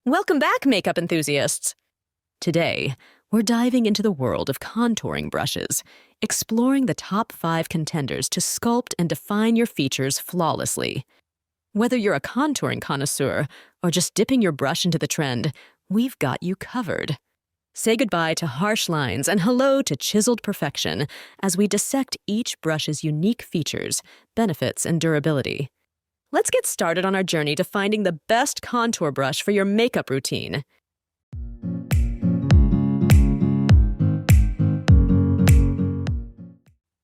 Welcome back, makeup enthusiasts! Today, we're diving into the world of contouring brushes, exploring the top 5 contenders to sculpt and define your features flawlessly. Whether you're a contouring connoisseur or just dipping your brush into the trend, we've got you covered. Say goodbye to harsh lines and hello to chiseled perfection as we dissect each brush's unique features, benefits, and durability. Let's get started on our journey to finding the best contour brush for your makeup routine.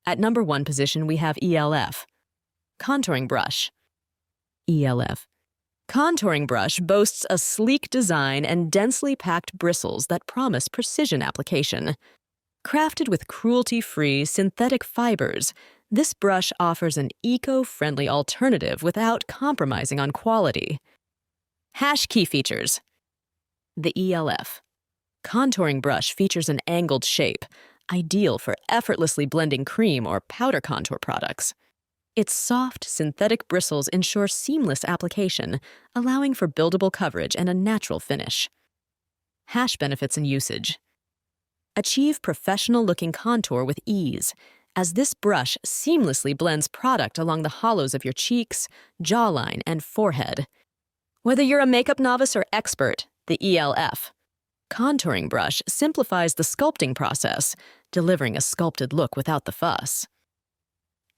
At number 1 position, we have e.l.f. Contouring Brush. e.l.f. Contouring brush boasts a sleek design and densely packed bristles that promise precision application. Crafted with cruelty-free synthetic fibers, this brush offers an eco-friendly alternative without compromising on quality. Key features. The e.l.f. contouring brush features an angled shape, ideal for effortlessly blending cream or powder contour products. Its soft, synthetic bristles ensure seamless application, allowing for buildable coverage and a natural finish. Benefits and usage. Achieve professional-looking contour with ease, as this brush seamlessly blends product along the hollows of your cheeks, jawline, and forehead. Whether you're a makeup novice or expert, the e.l.f. contouring brush simplifies the sculpting process, delivering a sculpted look without the fuss.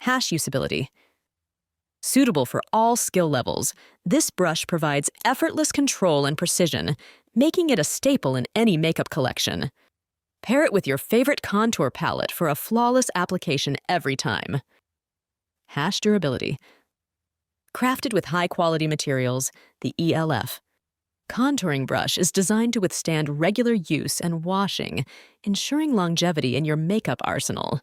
Usability. Suitable for all skill levels, this brush provides effortless control and precision, making it a staple in any makeup collection. Pair it with your favorite contour palette for a flawless application every time. Durability. Crafted with high-quality materials, the e.l.f. contouring brush is designed to withstand regular use and washing, ensuring longevity in your makeup arsenal.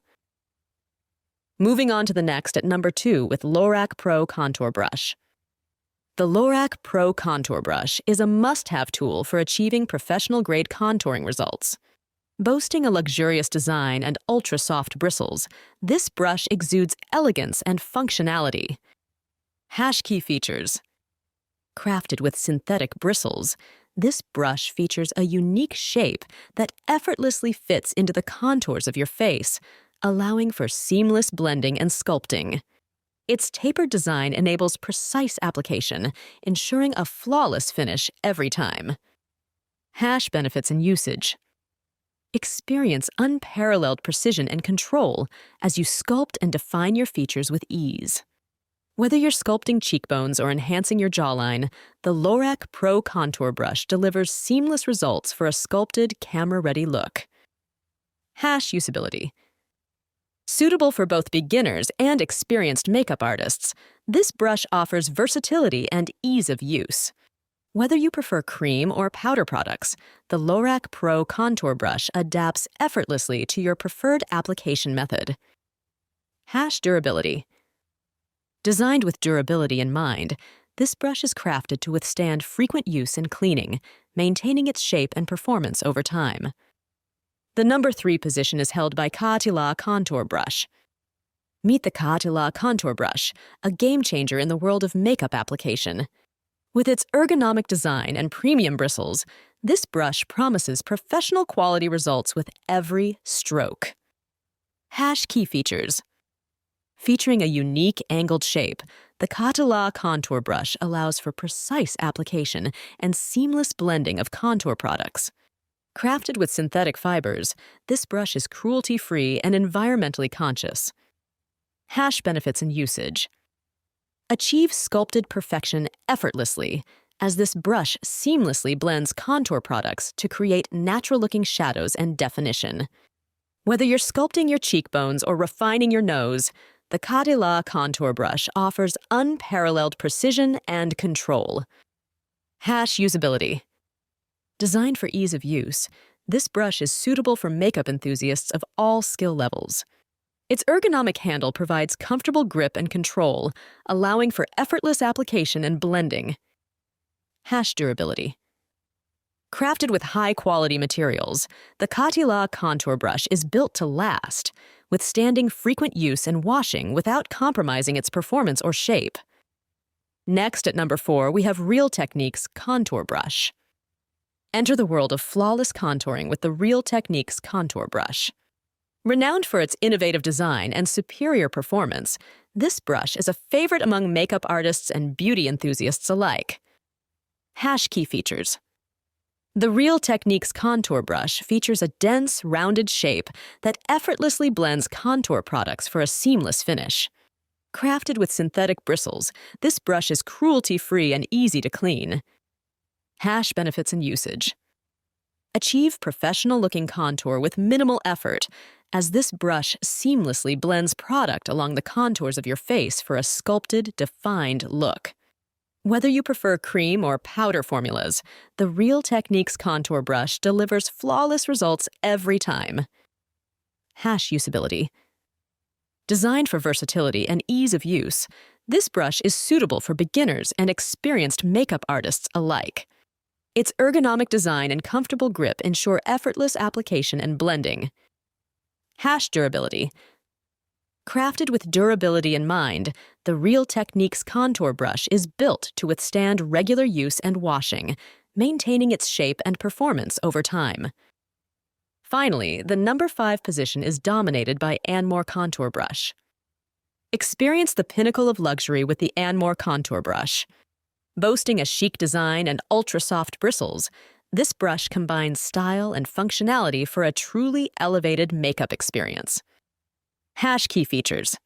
Moving on to the next at number 2 with Lorac Pro Contour Brush. The Lorac Pro Contour Brush is a must-have tool for achieving professional-grade contouring results. Boasting a luxurious design and ultra-soft bristles, this brush exudes elegance and functionality. Key features. Crafted with synthetic bristles, this brush features a unique shape that effortlessly fits into the contours of your face, allowing for seamless blending and sculpting. Its tapered design enables precise application, ensuring a flawless finish every time. Benefits and usage. Experience unparalleled precision and control as you sculpt and define your features with ease. Whether you're sculpting cheekbones or enhancing your jawline, the Lorac Pro Contour Brush delivers seamless results for a sculpted, camera-ready look. Usability. Suitable for both beginners and experienced makeup artists, this brush offers versatility and ease of use. Whether you prefer cream or powder products, the Lorac Pro Contour Brush adapts effortlessly to your preferred application method. Durability. Designed with durability in mind, this brush is crafted to withstand frequent use and cleaning, maintaining its shape and performance over time. The number 3 position is held by Caattiilaa Contour Brush. Meet the Caattiilaa Contour Brush, a game-changer in the world of makeup application. With its ergonomic design and premium bristles, this brush promises professional quality results with every stroke. Key features. Featuring a unique angled shape, the Caattiilaa Contour Brush allows for precise application and seamless blending of contour products. Crafted with synthetic fibers, this brush is cruelty-free and environmentally conscious. Benefits and usage. Achieve sculpted perfection effortlessly, as this brush seamlessly blends contour products to create natural-looking shadows and definition. Whether you're sculpting your cheekbones or refining your nose, the Caattiilaa Contour Brush offers unparalleled precision and control. Usability. Designed for ease of use, this brush is suitable for makeup enthusiasts of all skill levels. Its ergonomic handle provides comfortable grip and control, allowing for effortless application and blending. Durability. Crafted with high-quality materials, the Caattiilaa Contour Brush is built to last, withstanding frequent use and washing without compromising its performance or shape. Next, at number 4, we have Real Techniques Contour Brush. Enter the world of flawless contouring with the Real Techniques Contour Brush. Renowned for its innovative design and superior performance, this brush is a favorite among makeup artists and beauty enthusiasts alike. Key features. The Real Techniques Contour Brush features a dense, rounded shape that effortlessly blends contour products for a seamless finish. Crafted with synthetic bristles, this brush is cruelty-free and easy to clean. Benefits and usage. Achieve professional-looking contour with minimal effort, as this brush seamlessly blends product along the contours of your face for a sculpted, defined look. Whether you prefer cream or powder formulas, the Real Techniques Contour Brush delivers flawless results every time. Usability. Designed for versatility and ease of use, this brush is suitable for beginners and experienced makeup artists alike. Its ergonomic design and comfortable grip ensure effortless application and blending. Durability. Crafted with durability in mind, the Real Techniques Contour Brush is built to withstand regular use and washing, maintaining its shape and performance over time. Finally, the number 5 position is dominated by Anmor Contour Brush. Experience the pinnacle of luxury with the Anmor Contour Brush. Boasting a chic design and ultra-soft bristles, this brush combines style and functionality for a truly elevated makeup experience. Key features.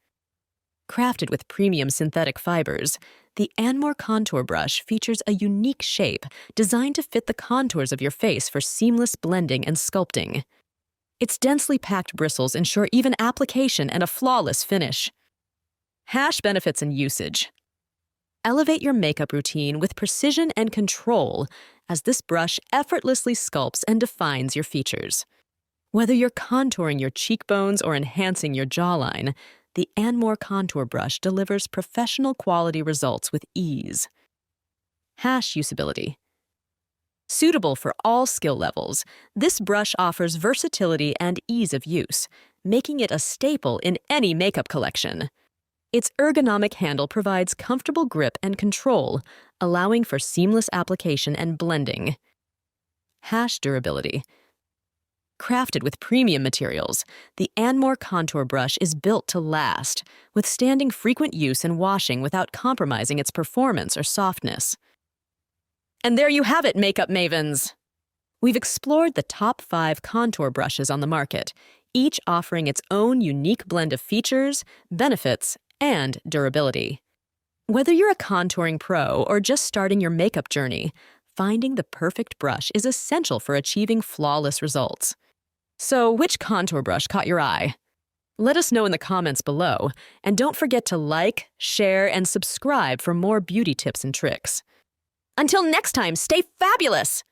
Crafted with premium synthetic fibers, the Anmor Contour Brush features a unique shape designed to fit the contours of your face for seamless blending and sculpting. Its densely packed bristles ensure even application and a flawless finish. Benefits and usage. Elevate your makeup routine with precision and control, as this brush effortlessly sculpts and defines your features. Whether you're contouring your cheekbones or enhancing your jawline, the Anmor Contour Brush delivers professional quality results with ease. Usability. Suitable for all skill levels, this brush offers versatility and ease of use, making it a staple in any makeup collection. Its ergonomic handle provides comfortable grip and control, allowing for seamless application and blending. Durability. Crafted with premium materials, the Anmor Contour Brush is built to last, withstanding frequent use and washing without compromising its performance or softness. And there you have it, makeup mavens! We've explored the top 5 contour brushes on the market, each offering its own unique blend of features, benefits, and durability. Whether you're a contouring pro or just starting your makeup journey, finding the perfect brush is essential for achieving flawless results. So, which contour brush caught your eye? Let us know in the comments below, and don't forget to like, share, and subscribe for more beauty tips and tricks. Until next time, stay fabulous!